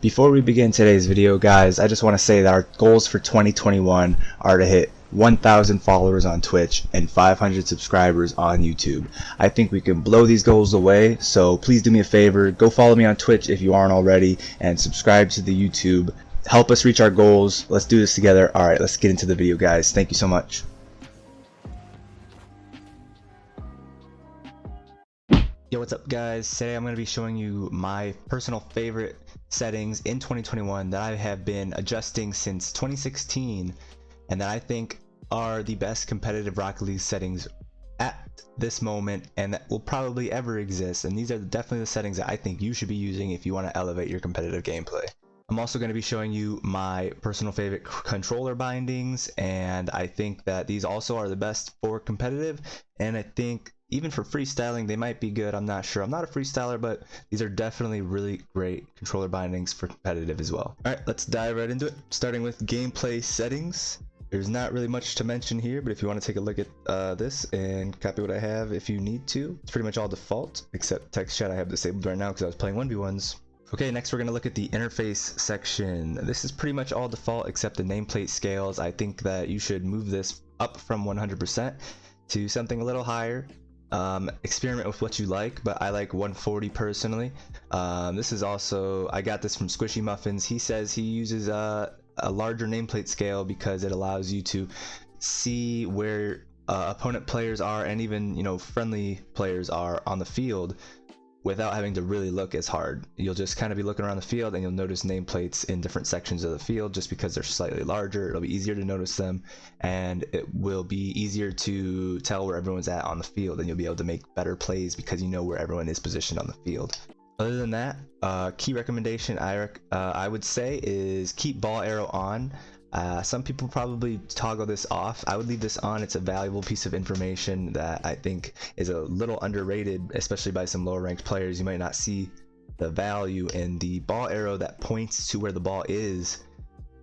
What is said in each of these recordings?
Before we begin today's video, guys, I just want to say that our goals for 2021 are to hit 1,000 followers on Twitch and 500 subscribers on YouTube. I think we can blow these goals away, so please do me a favor, go follow me on Twitch if you aren't already, and subscribe to the YouTube. Help us reach our goals. Let's do this together. Alright, let's get into the video, guys. Thank you so much. Yo, what's up, guys? Today I'm going to be showing you my personal favorite settings in 2021 that I have been adjusting since 2016 and that I think are the best competitive Rocket League settings at this moment and that will probably ever exist. And these are definitely the settings that I think you should be using if you want to elevate your competitive gameplay. I'm also going to be showing you my personal favorite controller bindings, and I think that these also are the best for competitive, and I think even for freestyling they might be good. I'm not sure. I'm not a freestyler, but these are definitely really great controller bindings for competitive as well. Alright, let's dive right into it, starting with gameplay settings. There's not really much to mention here, but if you want to take a look at this and copy what I have if you need to, it's pretty much all default except text chat I have disabled right now because I was playing 1v1s. Okay, next we're going to look at the interface section. This is pretty much all default except the nameplate scales. I think that you should move this up from 100% to something a little higher. Experiment with what you like, but I like 140 personally. This is also, I got this from Squishy Muffins. He says he uses a larger nameplate scale because it allows you to see where opponent players are and even, you know, friendly players are on the field without having to really look as hard. You'll just kind of be looking around the field and you'll notice nameplates in different sections of the field just because they're slightly larger. It'll be easier to notice them and it will be easier to tell where everyone's at on the field, and you'll be able to make better plays because you know where everyone is positioned on the field. Other than that, key recommendation I would say is keep ball arrow on. Some people probably toggle this off. I would leave this on. It's a valuable piece of information that I think is a little underrated, especially by some lower ranked players. You might not see the value in the ball arrow that points to where the ball is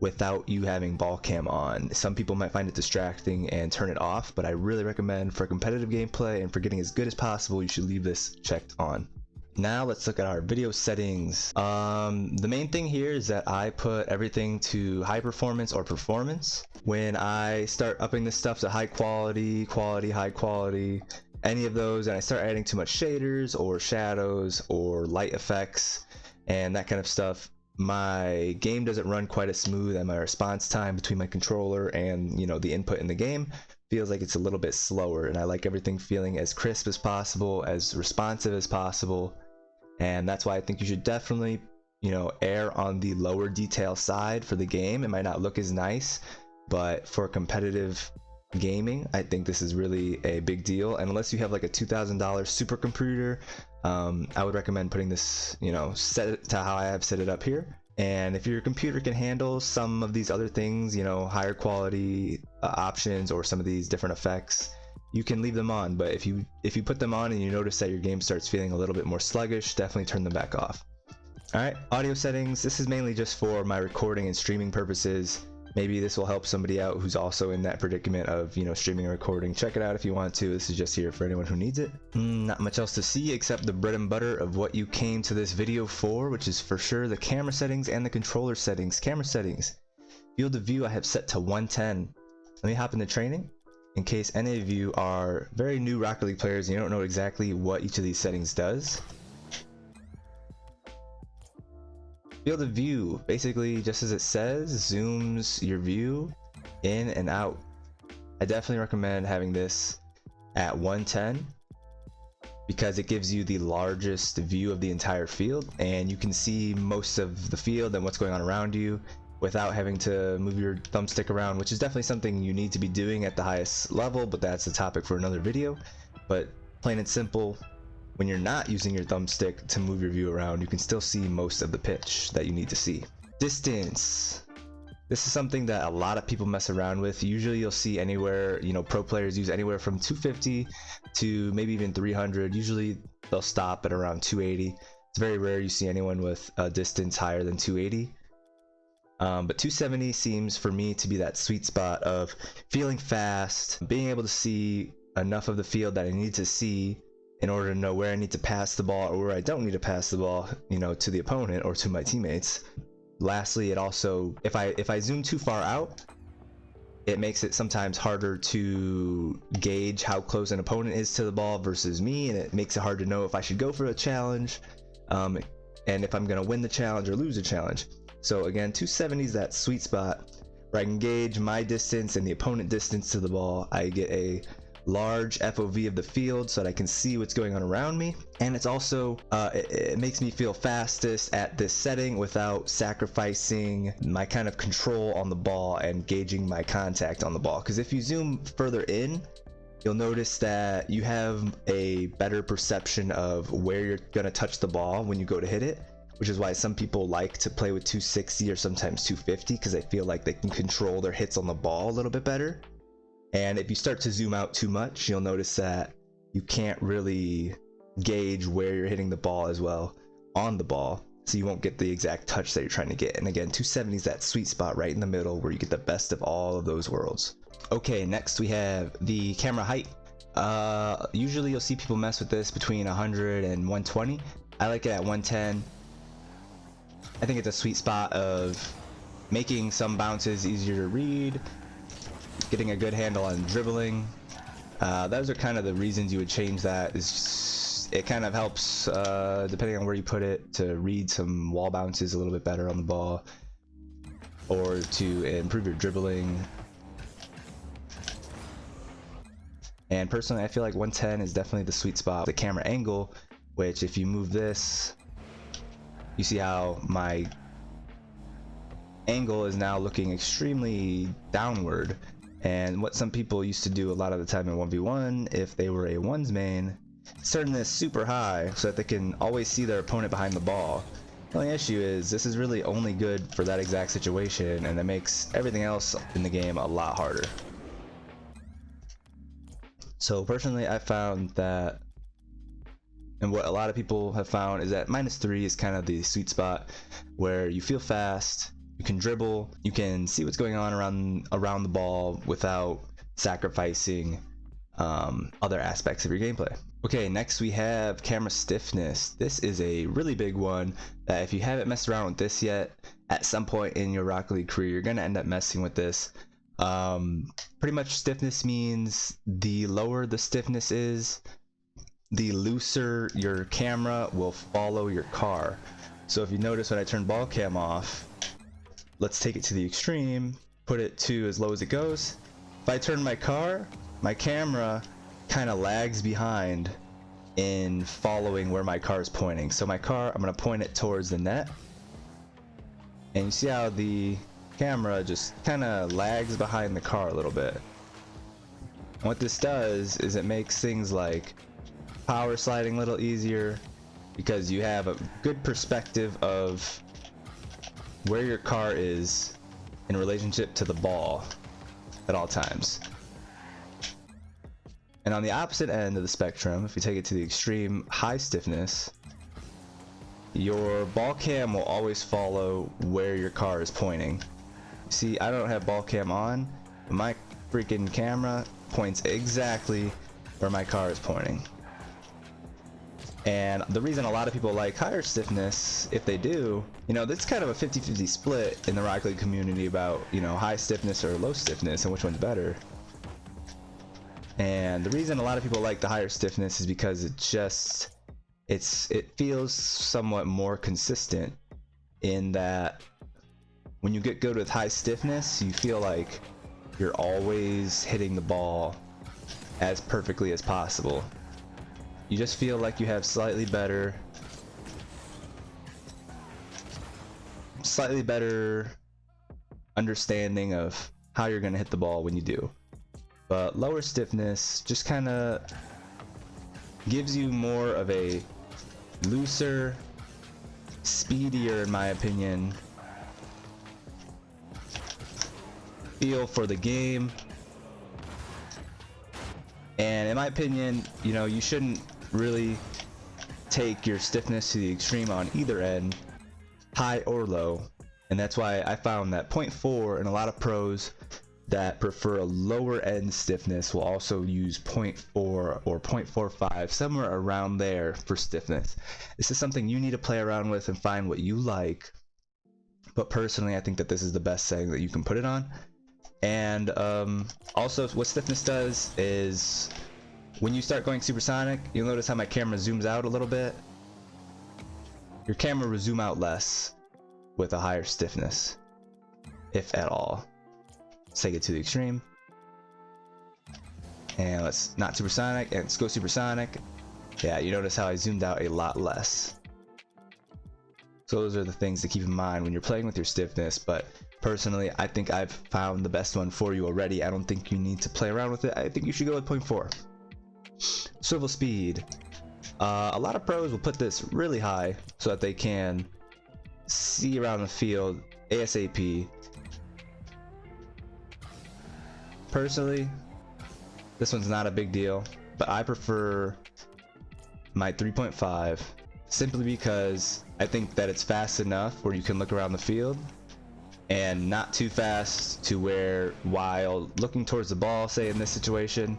without you having ball cam on. Some people might find it distracting and turn it off, but I really recommend for competitive gameplay and for getting as good as possible, you should leave this checked on. Now let's look at our video settings. The main thing here is that I put everything to high performance or performance. When I start upping this stuff to high quality, high quality, any of those, and I start adding too much shaders or shadows or light effects and that kind of stuff, my game doesn't run quite as smooth, and my response time between my controller and, you know, the input in the game feels like it's a little bit slower, and I like everything feeling as crisp as possible, as responsive as possible. And that's why I think you should definitely, you know, err on the lower detail side for the game. It might not look as nice, but for competitive gaming, I think this is really a big deal. And unless you have like a $2,000 supercomputer, I would recommend putting this, you know, set it to how I have set it up here. And if your computer can handle some of these other things, you know, higher quality options or some of these different effects, you can leave them on. But if you put them on and you notice that your game starts feeling a little bit more sluggish, definitely turn them back off. Alright, audio settings. This is mainly just for my recording and streaming purposes. Maybe this will help somebody out who's also in that predicament of, you know, streaming and recording. Check it out if you want to. This is just here for anyone who needs it. Not much else to see except the bread and butter of what you came to this video for, which is for sure the camera settings and the controller settings. Camera settings. Field of view I have set to 110. Let me hop into training. In case any of you are very new Rocket League players and you don't know exactly what each of these settings does. Field of view, basically just as it says, zooms your view in and out. I definitely recommend having this at 110 because it gives you the largest view of the entire field and you can see most of the field and what's going on around you without having to move your thumbstick around, which is definitely something you need to be doing at the highest level, but that's a topic for another video. But plain and simple, when you're not using your thumbstick to move your view around, you can still see most of the pitch that you need to see. Distance. This is something that a lot of people mess around with. Usually you'll see anywhere, you know, pro players use anywhere from 250 to maybe even 300. Usually they'll stop at around 280. It's very rare you see anyone with a distance higher than 280. But 270 seems for me to be that sweet spot of feeling fast, being able to see enough of the field that I need to see in order to know where I need to pass the ball or where I don't need to pass the ball, you know, to the opponent or to my teammates. Lastly, it also, if I zoom too far out, it makes it sometimes harder to gauge how close an opponent is to the ball versus me, and it makes it hard to know if I should go for a challenge, and if I'm gonna win the challenge or lose the challenge. So again, 270 is that sweet spot where I can gauge my distance and the opponent distance to the ball. I get a large FOV of the field so that I can see what's going on around me, and it's also it makes me feel fastest at this setting without sacrificing my kind of control on the ball and gauging my contact on the ball. Because if you zoom further in, you'll notice that you have a better perception of where you're gonna touch the ball when you go to hit it, which is why some people like to play with 260 or sometimes 250, because they feel like they can control their hits on the ball a little bit better. And if you start to zoom out too much, you'll notice that you can't really gauge where you're hitting the ball as well on the ball, so you won't get the exact touch that you're trying to get. And again, 270 is that sweet spot right in the middle where you get the best of all of those worlds. Okay, next we have the camera height. Usually you'll see people mess with this between 100 and 120. I like it at 110. I think it's a sweet spot of making some bounces easier to read, getting a good handle on dribbling. Those are kind of the reasons you would change that. Is just, it kind of helps, depending on where you put it, to read some wall bounces a little bit better on the ball, or to improve your dribbling. And personally, I feel like 110 is definitely the sweet spot. The camera angle, which if you move this, you see how my angle is now looking extremely downward. And what some people used to do a lot of the time in 1v1, if they were a ones main, turn this super high so that they can always see their opponent behind the ball. The only issue is this is really only good for that exact situation, and it makes everything else in the game a lot harder. So personally, I found that, and what a lot of people have found, is that -3 is kind of the sweet spot where you feel fast, you can dribble, you can see what's going on around the ball without sacrificing other aspects of your gameplay. Okay, next we have camera stiffness. This is a really big one that if you haven't messed around with this yet, at some point in your Rocket League career, you're gonna end up messing with this. Pretty much stiffness means the lower the stiffness is, the looser your camera will follow your car. So if you notice when I turn ball cam off, let's take it to the extreme, put it to as low as it goes. If I turn my car, my camera kind of lags behind in following where my car is pointing. So my car, I'm going to point it towards the net, and you see how the camera just kind of lags behind the car a little bit. And what this does is it makes things like power sliding a little easier, because you have a good perspective of where your car is in relationship to the ball at all times. And on the opposite end of the spectrum, if you take it to the extreme high stiffness, your ball cam will always follow where your car is pointing. See, I don't have ball cam on, but my freaking camera points exactly where my car is pointing. And the reason a lot of people like higher stiffness, if they do, you know, that's kind of a 50-50 split in the Rocket League community about, you know, high stiffness or low stiffness and which one's better. And the reason a lot of people like the higher stiffness is because it feels somewhat more consistent, in that when you get good with high stiffness, you feel like you're always hitting the ball as perfectly as possible. You just feel like you have slightly better understanding of how you're going to hit the ball when you do. But lower stiffness just kind of gives you more of a looser, speedier, in my opinion, feel for the game. And in my opinion, you know, you shouldn't really take your stiffness to the extreme on either end, high or low. And that's why I found that 0.4 and a lot of pros that prefer a lower end stiffness will also use 0.4 or 0.45, somewhere around there for stiffness. This is something you need to play around with and find what you like. but personally I think that this is the best setting that you can put it on. And also what stiffness does is when you start going supersonic, you'll notice how my camera zooms out a little bit. Your camera will zoom out less with a higher stiffness, if at all. Let's take it to the extreme. And let's not supersonic, and let's go supersonic. Yeah, you notice how I zoomed out a lot less. So those are the things to keep in mind when you're playing with your stiffness, but personally, I think I've found the best one for you already. I don't think you need to play around with it. I think you should go with 0.4. Swivel speed. A lot of pros will put this really high so that they can see around the field ASAP. Personally, this one's not a big deal, but I prefer my 3.5 simply because I think that it's fast enough where you can look around the field and not too fast to where while looking towards the ball, say in this situation,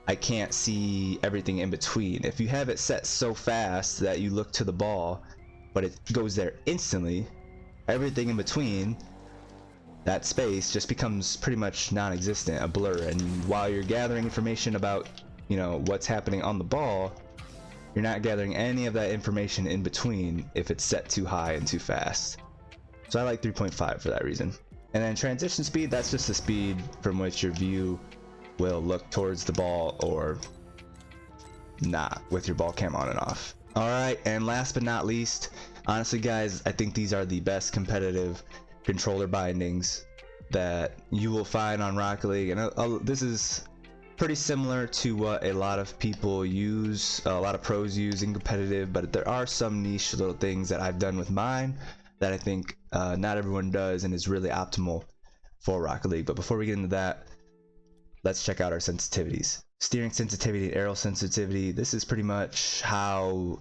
I can't see everything in between. If you have it set so fast that you look to the ball but it goes there instantly, everything in between that space just becomes pretty much non-existent, a blur. And while you're gathering information about, you know, what's happening on the ball, you're not gathering any of that information in between if it's set too high and too fast. So I like 3.5 for that reason. And then transition speed, that's just the speed from which your view will look towards the ball or not with your ball cam on and off. Alright, and last but not least, honestly guys, I think these are the best competitive controller bindings that you will find on Rocket League. And this is pretty similar to what a lot of people use, a lot of pros use in competitive, but there are some niche little things that I've done with mine that I think not everyone does and is really optimal for Rocket League. But before we get into that, let's check out our sensitivities. Steering sensitivity and aerial sensitivity. This is pretty much how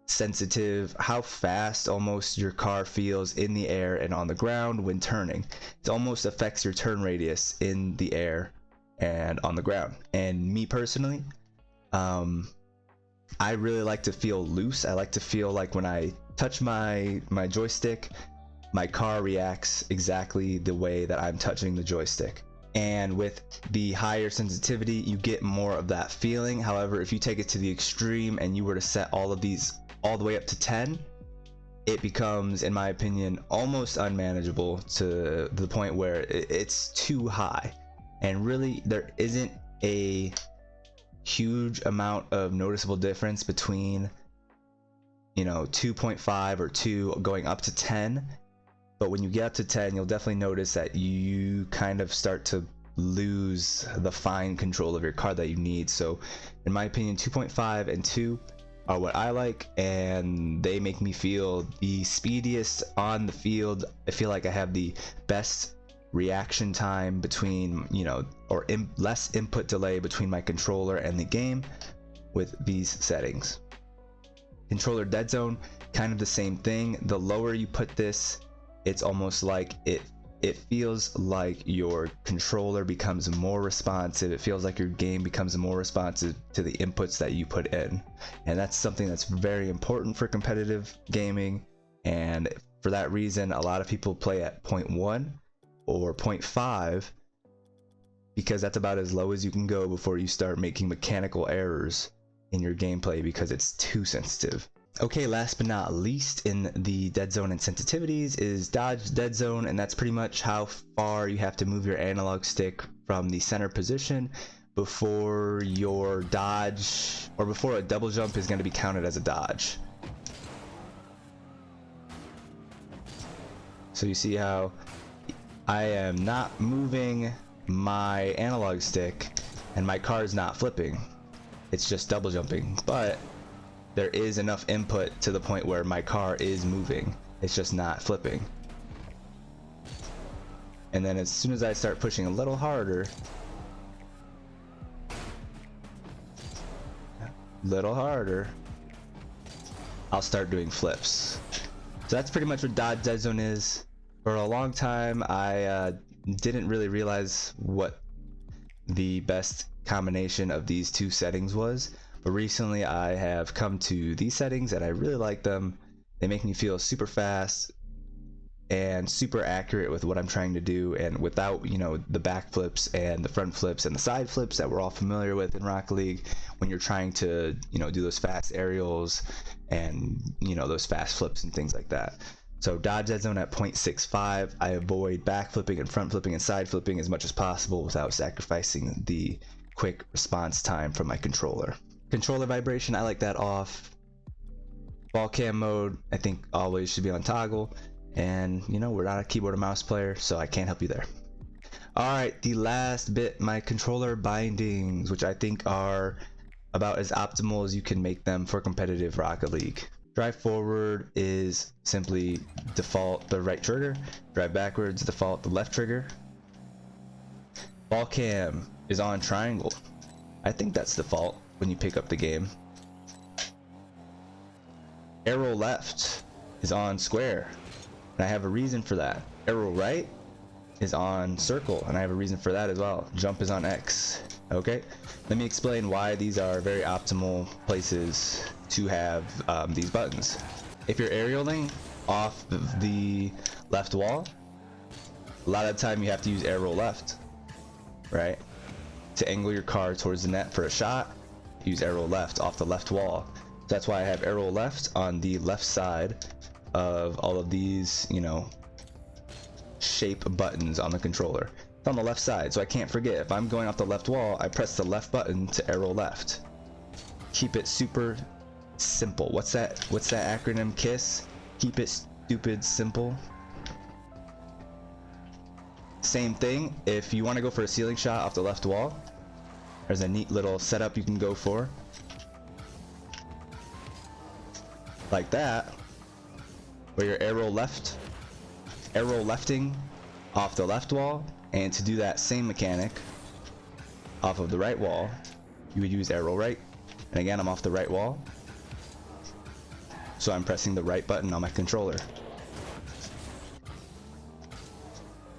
sensitive, how fast almost your car feels in the air and on the ground when turning. It almost affects your turn radius in the air and on the ground. And me personally, I really like to feel loose. I like to feel like when I touch my joystick, my car reacts exactly the way that I'm touching the joystick. And with the higher sensitivity, you get more of that feeling. However, if you take it to the extreme and you were to set all of these all the way up to 10, it becomes, in my opinion, almost unmanageable to the point where it's too high. And really, there isn't a huge amount of noticeable difference between, you know, 2.5 or 2 going up to 10. But when you get up to 10, you'll definitely notice that you kind of start to lose the fine control of your car that you need. So in my opinion, 2.5 and 2 are what I like, and they make me feel the speediest on the field. I feel like I have the best reaction time between, you know, or less input delay between my controller and the game with these settings. Controller dead zone, kind of the same thing. The lower you put this, it's almost like it feels like your controller becomes more responsive. It feels like your game becomes more responsive to the inputs that you put in. And that's something that's very important for competitive gaming. And for that reason, a lot of people play at 0.1 or 0.5 because that's about as low as you can go before you start making mechanical errors in your gameplay because it's too sensitive. Okay, last but not least in the dead zone and sensitivities is dodge dead zone, and that's pretty much how far you have to move your analog stick from the center position before your dodge, or before a double jump is going to be counted as a dodge. So you see how I am not moving my analog stick and my car is not flipping, it's just double jumping, but there is enough input to the point where my car is moving, it's just not flipping. And then as soon as I start pushing a little harder, I'll start doing flips. So that's pretty much what dodge dead zone is. For a long time I didn't really realize what the best combination of these two settings was, but recently I have come to these settings and I really like them. They make me feel super fast, and super accurate with what I'm trying to do, and without, you know, the back flips and the front flips and the side flips that we're all familiar with in Rocket League when you're trying to, you know, do those fast aerials and, you know, those fast flips and things like that. So dodge dead zone at 0.65. I avoid back flipping and front flipping and side flipping as much as possible without sacrificing the quick response time from my controller. Controller vibration, I like that off. Ball cam mode, I think always should be on toggle. And you know, we're not a keyboard or mouse player, so I can't help you there. Alright, the last bit, my controller bindings, which I think are about as optimal as you can make them for competitive Rocket League. Drive forward is simply default the right trigger. Drive backwards, default the left trigger. Ball cam is on triangle. I think that's default when you pick up the game. Arrow left is on square, and I have a reason for that. Arrow right is on circle, and I have a reason for that as well. Jump is on X. Okay, let me explain why these are very optimal places to have these buttons. If you're aerialing off the left wall, a lot of the time you have to use arrow left, right? To angle your car towards the net for a shot, use arrow left off the left wall. That's why I have arrow left on the left side of all of these, you know, shape buttons on the controller. It's on the left side, so I can't forget. If I'm going off the left wall, I press the left button to arrow left. Keep it super simple. What's that acronym? KISS? Keep it stupid simple. Same thing, if you want to go for a ceiling shot off the left wall, there's a neat little setup you can go for. Like that, where you're arrow lefting off the left wall, and to do that same mechanic off of the right wall, you would use arrow right. And again, I'm off the right wall, so I'm pressing the right button on my controller.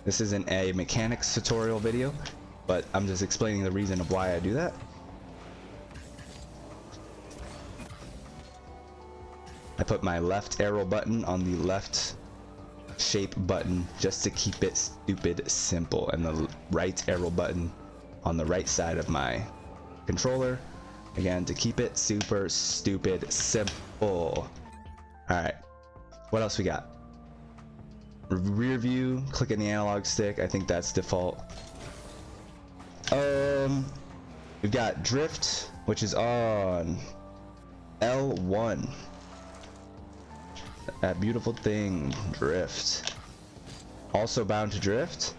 This isn't a mechanics tutorial video, but I'm just explaining the reason of why I do that. I put my left arrow button on the left shape button just to keep it stupid simple, and the right arrow button on the right side of my controller, again, to keep it super stupid simple. Alright, what else we got? Rear view, clicking the analog stick, I think that's default. We've got drift, which is on L1. That beautiful thing, drift. Also bound to drift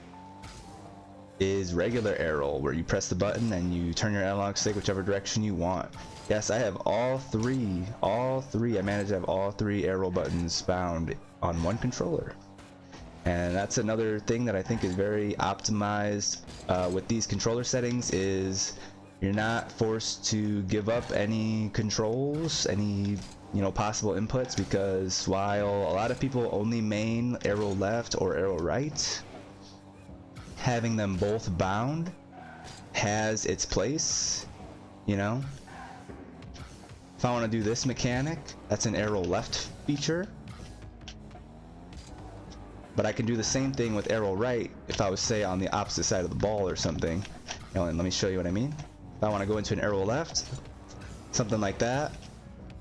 is regular arrow, where you press the button and you turn your analog stick whichever direction you want. Yes, I have all three. I managed to have all three arrow buttons bound on one controller. And that's another thing that I think is very optimized with these controller settings, is you're not forced to give up any controls, any, you know, possible inputs, because while a lot of people only main arrow left or arrow right, having them both bound has its place, you know. If I want to do this mechanic, that's an arrow left feature, but I can do the same thing with arrow right if I was, say, on the opposite side of the ball or something. You know, and let me show you what I mean. If I want to go into an arrow left, something like that,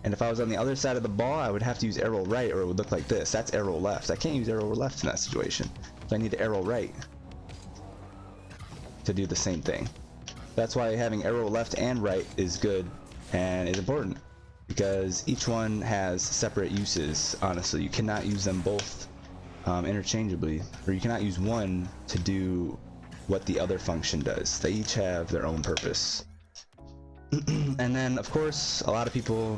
and if I was on the other side of the ball, I would have to use arrow right, or it would look like this. That's arrow left. I can't use arrow left in that situation, so I need to arrow right to do the same thing. That's why having arrow left and right is good and is important, because each one has separate uses. Honestly, you cannot use them both interchangeably, or you cannot use one to do what the other function does. They each have their own purpose. And then, of course, a lot of people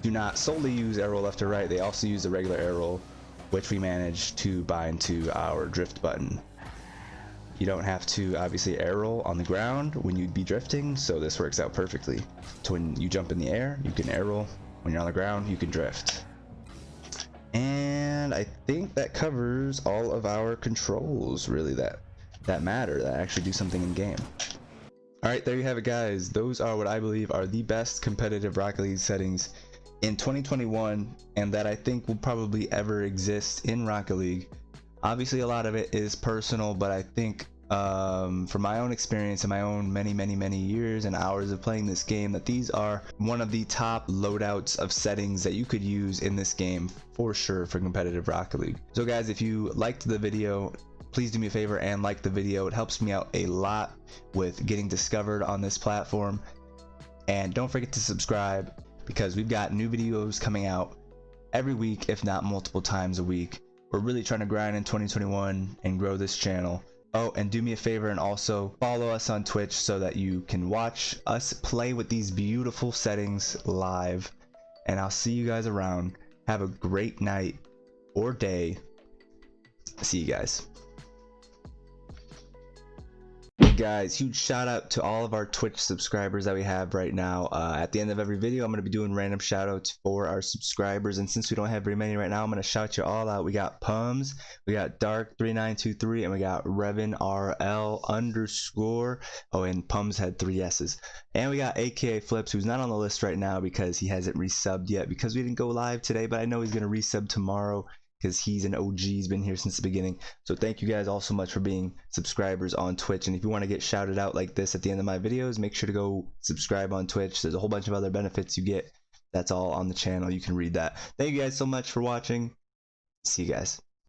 do not solely use arrow left or right. They also use the regular arrow, which we managed to bind to our drift button. You don't have to obviously arrow on the ground when you'd be drifting, so this works out perfectly. So when you jump in the air, you can arrow. When you're on the ground, you can drift. And I think that covers all of our controls, really, that matter, that actually do something in game. Alright, there you have it, guys. Those are what I believe are the best competitive Rocket League settings in 2021, and that I think will probably ever exist in Rocket League. Obviously a lot of it is personal, but I think from my own experience and my own many years and hours of playing this game, that these are one of the top loadouts of settings that you could use in this game for sure for competitive Rocket League. So guys, if you liked the video, please do me a favor and like the video. It helps me out a lot with getting discovered on this platform. And don't forget to subscribe, because we've got new videos coming out every week, if not multiple times a week. We're really trying to grind in 2021 and grow this channel. Oh, and do me a favor and also follow us on Twitch so that you can watch us play with these beautiful settings live. And I'll see you guys around. Have a great night or day. See you guys. Hey guys, huge shout out to all of our Twitch subscribers that we have right now. At the end of every video, I'm going to be doing random shout outs for our subscribers, and since we don't have very many right now, I'm going to shout you all out. We got Pums, we got Dark3923, and we got RevanRL_. Oh, and Pums had 3 S's. And we got AKA Flips, who's not on the list right now because he hasn't resubbed yet because we didn't go live today, but I know he's going to resub tomorrow, because he's an OG, he's been here since the beginning. So thank you guys all so much for being subscribers on Twitch. And if you want to get shouted out like this at the end of my videos, make sure to go subscribe on Twitch. There's a whole bunch of other benefits you get. That's all on the channel. You can read that. Thank you guys so much for watching. See you guys.